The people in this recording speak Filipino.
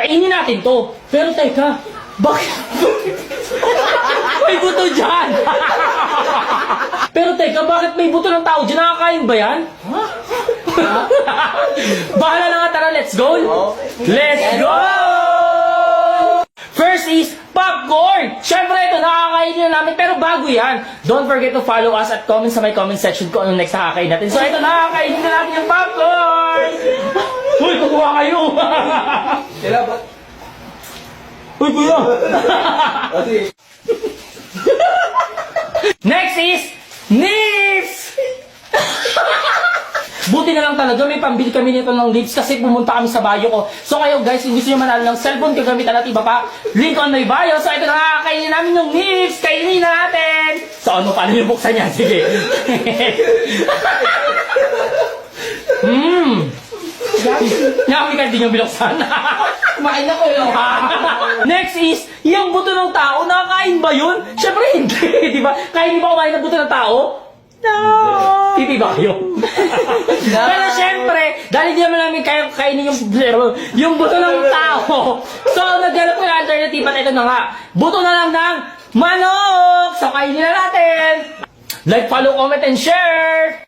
Kainin natin to. Pero teka, bakit? May buto dyan! Pero teka, bakit may buto ng tao dyan? Nakakain ba yan? Bahala na nga, tara, let's go! Let's go! First is popcorn! Siyempre, ito, nakakain na namin, pero bago yan. Don't forget to follow us at comment sa my comment section kung anong next nakakain natin. So, ito, nakakain na natin yung popcorn! Uy, kukuha kayo! Kailan ba? Uy, kuya! Kasi, Next is nips! Buti na lang talaga, may pambili kami nito ng nips kasi pumunta kami sa bio ko. So kayo guys, kung gusto nyo manalo ng cellphone, kagamitan at iba pa, link on my bio. So ito na, kainin namin yung nips! Kainin natin! So ano, paano yung buksan yan? Sige. Yummy ka, hindi nyo binuksan. kumain ako yun. Next is, yung buto ng tao, nakakain ba yun? Siyempre hindi, di ba? Kainin ba kumain ng buto ng tao? No! Titi ba kayo? Pero siyempre, dahil di naman namin kaya kainin yung buto ng tao. So, naghanap ko yung alternative at ito na nga. Buto na lang ng manok! So, kainin na natin! Like, follow, comment, and share!